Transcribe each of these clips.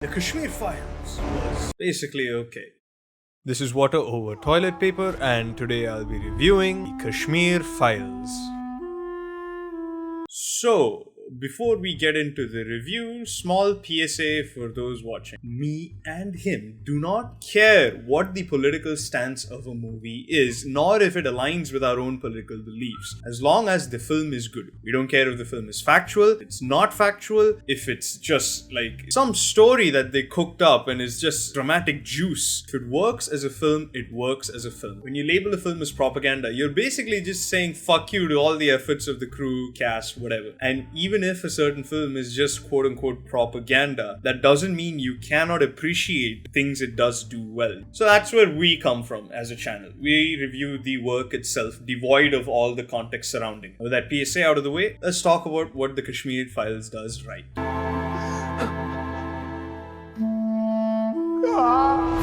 The Kashmir Files was basically okay. This is water over toilet paper, and today I'll be reviewing the Kashmir Files. So, before we get into the review, small PSA for those watching. Me and him do not care what the political stance of a movie is, nor if it aligns with our own political beliefs, as long as the film is good. We don't care if the film is factual, if it's not factual, if it's just like some story that they cooked up and is just dramatic juice. If it works as a film, it works as a film. When you label a film as propaganda, you're basically just saying fuck you to all the efforts of the crew, cast, whatever. And even if a certain film is just quote-unquote propaganda, that doesn't mean you cannot appreciate things it does do well. So that's where we come from as a channel. We review the work itself, devoid of all the context surrounding. With that PSA out of the way, let's talk about what the Kashmir Files does right.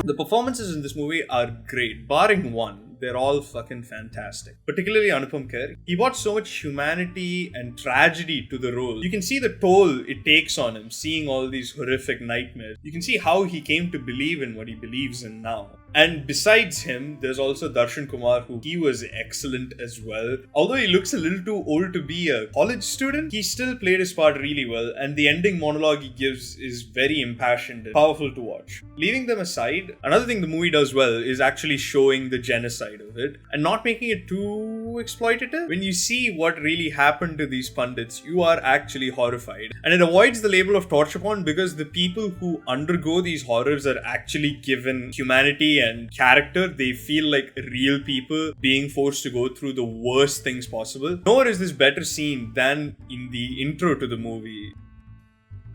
The performances in this movie are great, barring one. They're all fucking fantastic. Particularly Anupam Kher. He brought so much humanity and tragedy to the role. You can see the toll it takes on him, seeing all these horrific nightmares. You can see how he came to believe in what he believes in now. And besides him, there's also Darshan Kumar, who he was excellent as well. Although he looks a little too old to be a college student, he still played his part really well, and the ending monologue he gives is very impassioned and powerful to watch. Leaving them aside, another thing the movie does well is actually showing the genocide of it and not making it too exploitative. When you see what really happened to these pundits, you are actually horrified. And it avoids the label of torture porn because the people who undergo these horrors are actually given humanity and character. They feel like real people being forced to go through the worst things possible. Nor is this better seen than in the intro to the movie.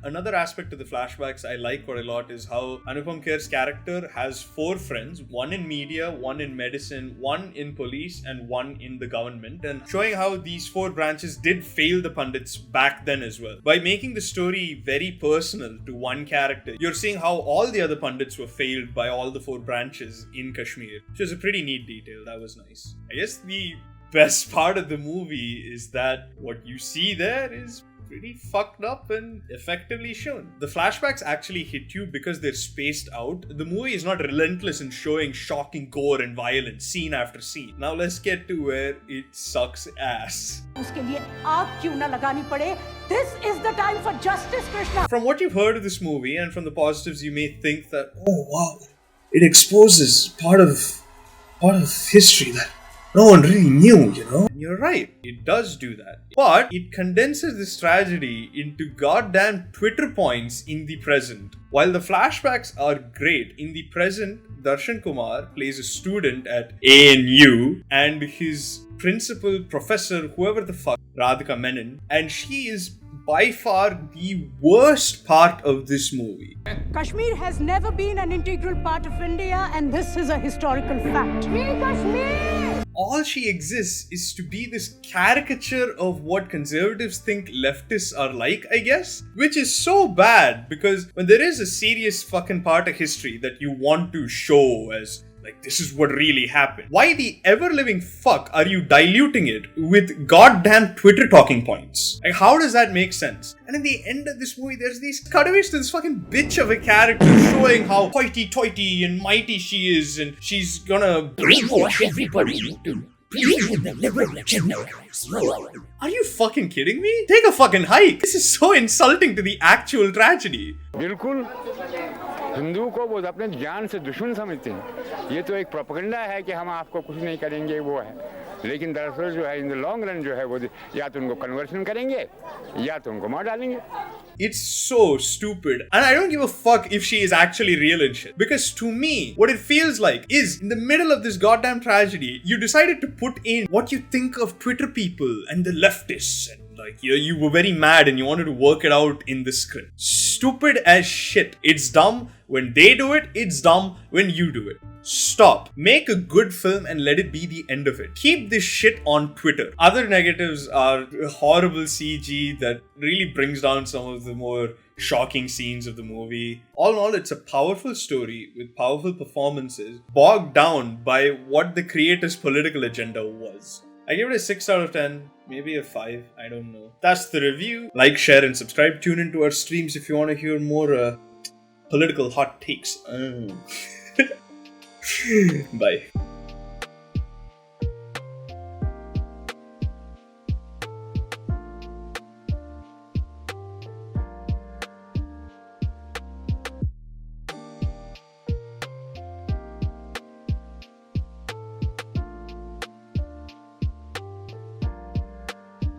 Another aspect of the flashbacks I like quite a lot is how Anupam Kher's character has 4 friends, one in media, one in medicine, one in police, and one in the government, and showing how these 4 branches did fail the pundits back then as well. By making the story very personal to one character, you're seeing how all the other pundits were failed by all the 4 branches in Kashmir, which is a pretty neat detail. That was nice. I guess the best part of the movie is that what you see there is pretty fucked up and effectively shown. The flashbacks actually hit you because they're spaced out. The movie is not relentless in showing shocking gore and violence scene after scene. Now let's get to where it sucks ass. उसके लिए आग क्यों ना लगानी पड़े? This is the time for justice, Krishna. From what you've heard of this movie and from the positives, you may think that, oh wow, it exposes part of history that no one really knew, you know? And you're right, it does do that. But it condenses this tragedy into goddamn Twitter points in the present. While the flashbacks are great, in the present, Darshan Kumar plays a student at ANU and his principal professor, whoever the fuck, Radhika Menon, and she is by far the worst part of this movie. Kashmir has never been an integral part of India, and this is a historical fact. Kashmir! All she exists is to be this caricature of what conservatives think leftists are like, I guess. Which is so bad, because when there is a serious fucking part of history that you want to show as like, this is what really happened, why the ever-living fuck are you diluting it with goddamn Twitter talking points? Like, how does that make sense? And in the end of this movie, there's these cutaways to this fucking bitch of a character showing how hoity-toity and mighty she is, and she's gonna brainwash everybody to believe in the liberal agenda. Are you fucking kidding me? Take a fucking hike. This is so insulting to the actual tragedy. बिल्कुल हिंदू को वो अपने जान से दुश्मन समझते हैं. ये तो एक प्रोपेगेंडा है कि हम आपको कुछ नहीं करेंगे, वो है. लेकिन दरअसल जो है इन द लॉन्ग रन जो है वो या तो उनको कन्वर्शन करेंगे या तो उनको मार डालेंगे. It's so stupid. And I don't give a fuck if she is actually real and shit. Because to me, what it feels like is, in the middle of this goddamn tragedy, you decided to put in what you think of Twitter people and the leftists. And like, you were very mad and you wanted to work it out in the script. Stupid as shit. It's dumb when they do it. It's dumb when you do it. Stop. Make a good film and let it be the end of it. Keep this shit on Twitter. Other negatives are horrible CG that really brings down some of the more shocking scenes of the movie. All in all, it's a powerful story with powerful performances, bogged down by what the creator's political agenda was. I give it a 6 out of 10, maybe a 5, I don't know. That's the review. Like, share and subscribe. Tune into our streams if you want to hear more political hot takes. Bye.